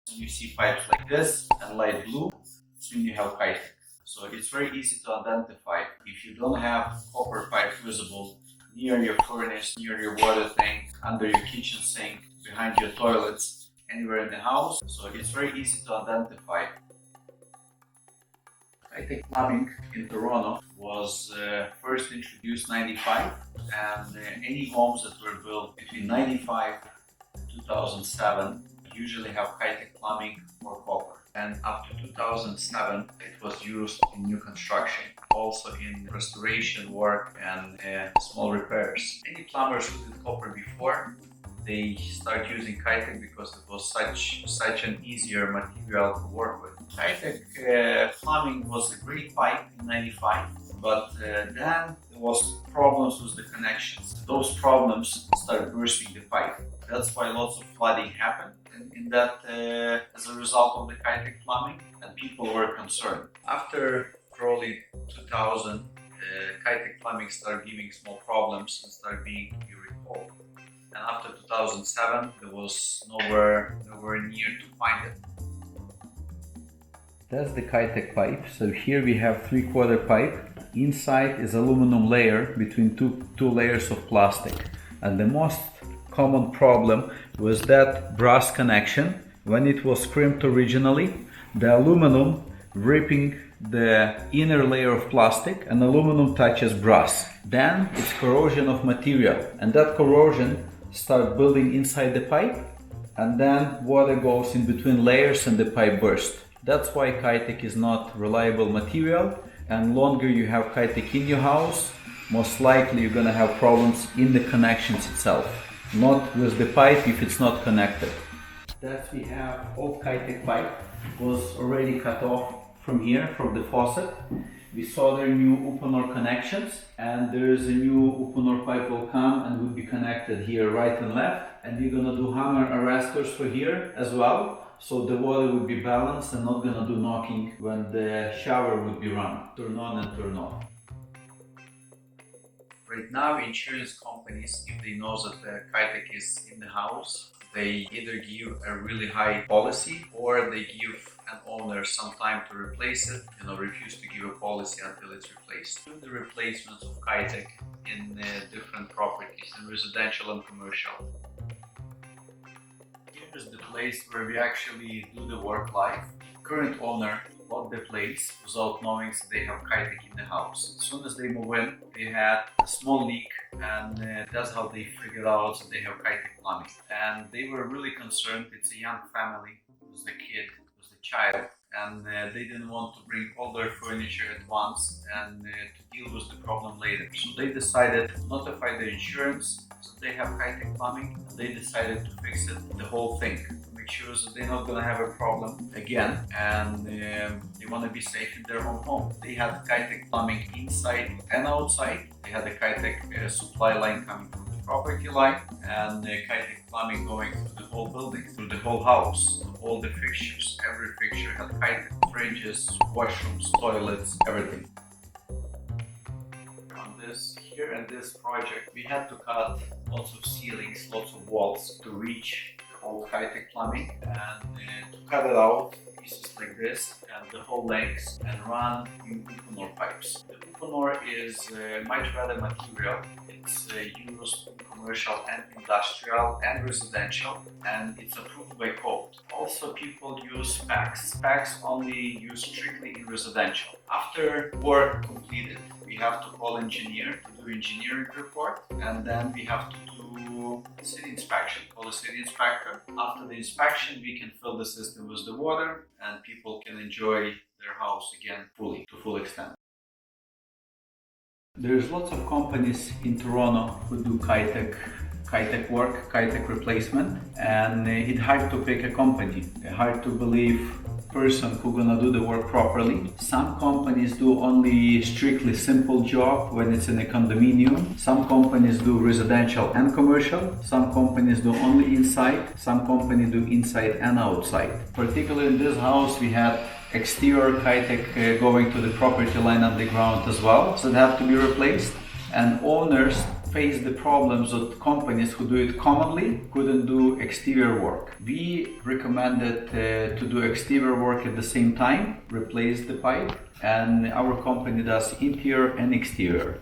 You see pipes like this and light blue, when you have Kitec. So it's very easy to identify. If you don't have copper pipe visible near your furnace, near your water tank, under your kitchen sink, behind your toilets, anywhere in the house, so it's very easy to identify. Kitec plumbing in Toronto was first introduced in '95, and any homes that were built between '95 and 2007 usually have Kitec plumbing or copper. And up to 2007 it was used in new construction, also in restoration work and small repairs. Any plumbers who did copper before, they start using Kitec because it was such an easier material to work with. Kitec plumbing was a great pipe in '95, but then there was problems with the connections. Those problems started bursting the pipe. That's why lots of flooding happened in that as a result of the Kitec plumbing, and people were concerned. After probably 2000, Kitec plumbing started giving small problems and started being recalled. And after 2007, there was nowhere near to find it. That's the Kitec pipe. So here we have 3/4 pipe. Inside is aluminum layer between two layers of plastic. And the most common problem was that brass connection. When it was crimped originally, the aluminum ripping the inner layer of plastic, and aluminum touches brass. Then it's corrosion of material, and that corrosion starts building inside the pipe, and then water goes in between layers and the pipe bursts. That's why Kitec is not reliable material, and longer you have Kitec in your house, most likely you're gonna have problems in the connections itself, not with the pipe if it's not connected. That we have old Kitec pipe was already cut off from here, from the faucet. We saw their new Uponor connections, and there is a new Uponor pipe will come and will be connected here right and left, and we're gonna do hammer arresters for here as well, so the water would be balanced and not gonna do knocking when the shower would be run, turn on and turn off. Right now, insurance companies, if they know that the Kitec is in the house, they either give a really high policy or they give an owner some time to replace it, refuse to give a policy until it's replaced. Do the replacements of Kitec in different properties, in residential and commercial. Here is the place where we actually do the work live. Current owner bought the place without knowing that they have Kitec in the house. As soon as they move in, they had a small leak, and that's how they figured out that they have Kitec plumbing. And they were really concerned. It's a young family, it was the kid, it was the child, and they didn't want to bring all their furniture at once and to deal with the problem later. So they decided to notify their insurance that they have Kitec plumbing, and they decided to fix it, the whole thing. Sure that they're not going to have a problem again, and they want to be safe in their own home. They had Kitec plumbing inside and outside. They had the Kitec supply line coming from the property line, and the Kitec plumbing going through the whole building, through the whole house, all the fixtures. Every fixture had Kitec, fridges, washrooms, toilets, everything. On this here in this project, we had to cut lots of ceilings, lots of walls to reach old Kitec plumbing, and to cut it out pieces like this and the whole length and run in Uponor pipes. The Uponor is much better material. It's used in commercial and industrial and residential, and it's approved by code. Also, people use packs. Packs only used strictly in residential. After work completed, we have to call engineer to do engineering report, and then we have to do city inspection, call a city inspector. After the inspection, we can fill the system with the water, and people can enjoy their house again fully, to full extent. There's lots of companies in Toronto who do Kitec work, Kitec replacement, and it's hard to pick a company. Hard to believe person who's gonna do the work properly. Some companies do only strictly simple job when it's in a condominium. Some companies do residential and commercial. Some companies do only inside. Some companies do inside and outside. Particularly in this house, we had exterior Kitec going to the property line underground as well, so they have to be replaced. And owners faced the problems that companies who do it commonly couldn't do exterior work. We recommended to do exterior work at the same time, replace the pipe, and our company does interior and exterior.